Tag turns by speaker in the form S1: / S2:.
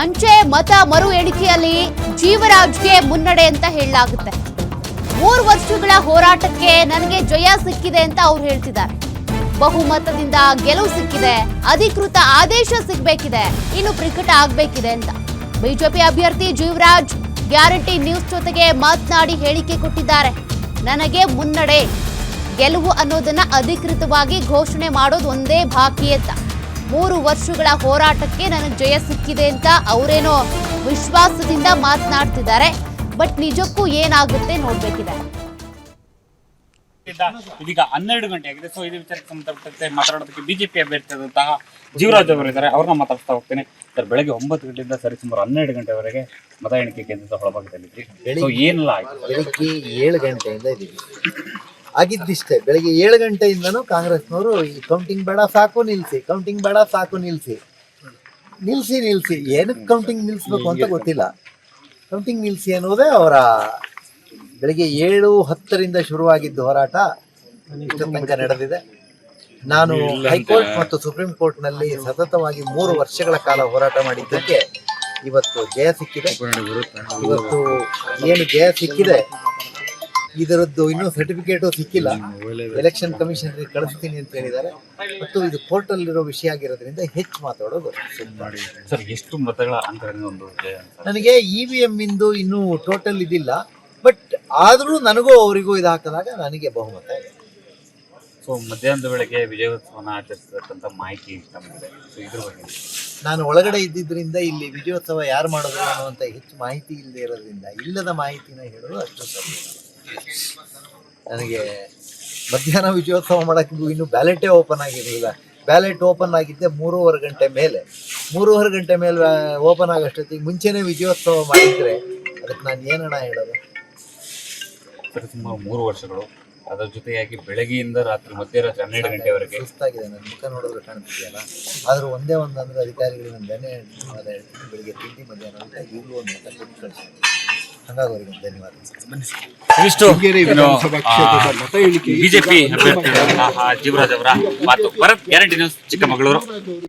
S1: ಅಂಚೆ ಮತ ಮರು ಎಣಿಕೆಯಲ್ಲಿ ಜೀವರಾಜ್ಗೆ ಮುನ್ನಡೆ ಅಂತ ಹೇಳಲಾಗುತ್ತೆ. 3 ವರ್ಷಗಳ ಹೋರಾಟಕ್ಕೆ ನನಗೆ ಜಯ ಸಿಕ್ಕಿದೆ ಅಂತ ಅವ್ರು ಹೇಳ್ತಿದ್ದಾರೆ. ಬಹುಮತದಿಂದ ಗೆಲುವು ಸಿಕ್ಕಿದೆ, ಅಧಿಕೃತ ಆದೇಶ ಸಿಗಬೇಕಿದೆ, ಇನ್ನು ಪ್ರಕಟ ಆಗಬೇಕಿದೆ ಅಂತ ಬಿಜೆಪಿ ಅಭ್ಯರ್ಥಿ ಜೀವರಾಜ್ ಗ್ಯಾರಂಟಿ ನ್ಯೂಸ್ ಜೊತೆಗೆ ಮಾತನಾಡಿ ಹೇಳಿಕೆ ಕೊಟ್ಟಿದ್ದಾರೆ. ನನಗೆ ಮುನ್ನಡೆ, ಗೆಲುವು ಅನ್ನೋದನ್ನ ಅಧಿಕೃತವಾಗಿ ಘೋಷಣೆ ಮಾಡೋದು ಒಂದೇ ಬಾಕಿ ಅಂತ. 3 ವರ್ಷಗಳ ಹೋರಾಟಕ್ಕೆ ನನಗೆ ಜಯ ಸಿಕ್ಕಿದೆ ಅಂತ ಅವರೇನೋ ವಿಶ್ವಾಸದಿಂದ ಮಾತನಾಡ್ತಿದ್ದಾರೆ. ಬಟ್ ನಿಜಕ್ಕೂ ಏನಾಗುತ್ತೆ ನೋಡ್ಬೇಕಿದೆ.
S2: ಇದೀಗ 12 ಗಂಟೆ ಆಗಿದೆ. ಸೊ ಇದು ವಿಚಾರಕ್ಕೆ ಸಂಬಂಧಪಟ್ಟಂತೆ ಮಾತಾಡೋದಕ್ಕೆ ಬಿಜೆಪಿ ಅಭ್ಯರ್ಥಿಯಾದಂತಹ ಜೀವರಾಜ್ ಅವರು ಇದ್ದಾರೆ. ಅವ್ರನ್ನ ಮಾತಾಡ್ತಾ ಹೋಗ್ತೇನೆ. ಸರ್, ಬೆಳಗ್ಗೆ 9 ಗಂಟೆಯಿಂದ ಸರಿಸುಮಾರು 12 ಗಂಟೆವರೆಗೆ ಮತ ಎಣಿಕೆ ಕೇಂದ್ರದ ಒಳಭಾಗದಲ್ಲಿದ್ರಿ. ಸೊ ಏನೆಲ್ಲ ಆಯ್ತು?
S3: ಬೆಳಿಗ್ಗೆ 7 ಗಂಟೆಯಿಂದ ಇದ್ದೀವಿ. ಆಗಿದ್ದಿಷ್ಟೇ, ಬೆಳಿಗ್ಗೆ 7 ಗಂಟೆಯಿಂದನೂ ಕಾಂಗ್ರೆಸ್ನವರು ಈ ಕೌಂಟಿಂಗ್ ಬೇಡ ಸಾಕು ನಿಲ್ಲಿಸಿ, ಕೌಂಟಿಂಗ್ ಬೇಡ ಸಾಕು ನಿಲ್ಲಿಸಿ, ಏನಕ್ಕೆ ಕೌಂಟಿಂಗ್ ನಿಲ್ಲಿಸ್ಬೇಕು ಅಂತ ಗೊತ್ತಿಲ್ಲ. ಕೌಂಟಿಂಗ್ ನಿಲ್ಲಿಸಿ ಅನ್ನೋದೇ ಅವರ ಬೆಳಿಗ್ಗೆ 7:10ರಿಂದ ಶುರುವಾಗಿದ್ದ ಹೋರಾಟ ಇಷ್ಟರ ತನಕ ನಡೆದಿದೆ. ನಾನು ಹೈಕೋರ್ಟ್ ಮತ್ತು ಸುಪ್ರೀಂ ಕೋರ್ಟ್ನಲ್ಲಿ ಸತತವಾಗಿ 3 ವರ್ಷಗಳ ಕಾಲ ಹೋರಾಟ ಮಾಡಿದ್ದಕ್ಕೆ ಇವತ್ತು ಜಯ ಸಿಕ್ಕಿದೆ. ಇವತ್ತು ಏನು ಜಯ ಸಿಕ್ಕಿದೆ ಇದರದ್ದು ಇನ್ನೂ ಸರ್ಟಿಫಿಕೇಟು ಸಿಕ್ಕಿಲ್ಲ. ಎಲೆಕ್ಷನ್ ಕಮಿಷನರಿಗೆ ಕಳಿಸ್ತೀನಿ ಅಂತ ಹೇಳಿದ್ದಾರೆ. ಮತ್ತು ಇದು ಕೋರ್ಟಲ್ಲಿರೋ ವಿಷಯ ಆಗಿರೋದ್ರಿಂದ ಹೆಚ್ಚು ಮಾತಾಡೋದು.
S2: ಸರ್, ಎಷ್ಟು ಮತಗಳ ಅಂತರದಿಂದ ಒಂದು
S3: ನನಗೆ EVM ಇಂದು ಇನ್ನೂ ಟೋಟಲ್ ಇದಿಲ್ಲ. ಬಟ್ ಆದರೂ ನನಗೂ ಅವರಿಗೂ ಇದು ಹಾಕಿದಾಗ ನನಗೆ ಬಹುಮತ ಇದೆ.
S2: ಸೊ ಮಧ್ಯಾಹ್ನದ ವೇಳೆಗೆ ವಿಜಯೋತ್ಸವನ ಆಚರಿಸತಕ್ಕಂಥ ಮಾಹಿತಿ ಇಷ್ಟ ಬಂದಿದೆ. ಸೊ ಇದ್ರ ಬಗ್ಗೆ
S3: ನಾನು ಒಳಗಡೆ ಇದ್ದಿದ್ದರಿಂದ ಇಲ್ಲಿ ವಿಜಯೋತ್ಸವ ಯಾರು ಮಾಡಿದ್ರು ಅನ್ನುವಂಥ ಹೆಚ್ಚು ಮಾಹಿತಿ ಇಲ್ಲದೆ ಇರೋದ್ರಿಂದ ಇಲ್ಲದ ಮಾಹಿತಿನ ಹೇಳೋದು ಅಷ್ಟು ಸರಿ. ನನಗೆ ಮಧ್ಯಾಹ್ನ ವಿಜಯೋತ್ಸವ ಮಾಡೋಕ್ಕೆ ಇನ್ನೂ ಬ್ಯಾಲೆಟೇ ಓಪನ್ ಆಗಿರಲಿಲ್ಲ. ಬ್ಯಾಲೆಟ್ ಓಪನ್ ಆಗಿದ್ದೆ 3:30 ಗಂಟೆ ಮೇಲೆ. 3:30 ಗಂಟೆ ಮೇಲೆ ಓಪನ್ ಆಗೋಷ್ಟೊತ್ತಿಗೆ ಮುಂಚೆನೇ ವಿಜಯೋತ್ಸವ ಮಾಡಿದರೆ ಅದಕ್ಕೆ ನಾನು ಏನಣ್ಣ ಹೇಳೋದು?
S2: ಸರಿ, ಸುಮಾರು 3 ವರ್ಷಗಳು, ಅದರ ಜೊತೆಯಾಗಿ ಬೆಳಗ್ಗೆಯಿಂದ ಮಧ್ಯರಾತ್ರಿ 12 ಗಂಟೆವರೆಗೆ
S3: ಸುಸ್ತಾಗಿದೆ. ನನ್ನ ಮುಖ ನೋಡಿದ್ರೆ ಕಾಣ್ತಿದೆಯಲ್ಲ. ಆದರೂ ಒಂದೇ ಒಂದು ಅಂದರೆ ಅಧಿಕಾರಿಗಳು ನಾನು ಧನ್ಯವಾದ ಹೇಳ್ತೀನಿ. ಬೆಳಿಗ್ಗೆ ತಿಂಡಿ ಮಧ್ಯಾಹ್ನ ಅಂತ ಈಗಲೂ ಒಂದು ಮತ ಕೊಟ್ಟು ಕಳಿಸ್ತೀನಿ. ಹಾಗಾಗಿ ಅವರಿಗೆ ಧನ್ಯವಾದ.
S2: ಇಷ್ಟು ಬಿಜೆಪಿ ಅಭ್ಯರ್ಥಿ ಜೀವರಾಜ್ ಅವರ ಮಾತು. Bharat, Guarantee News, Chikkamagaluru.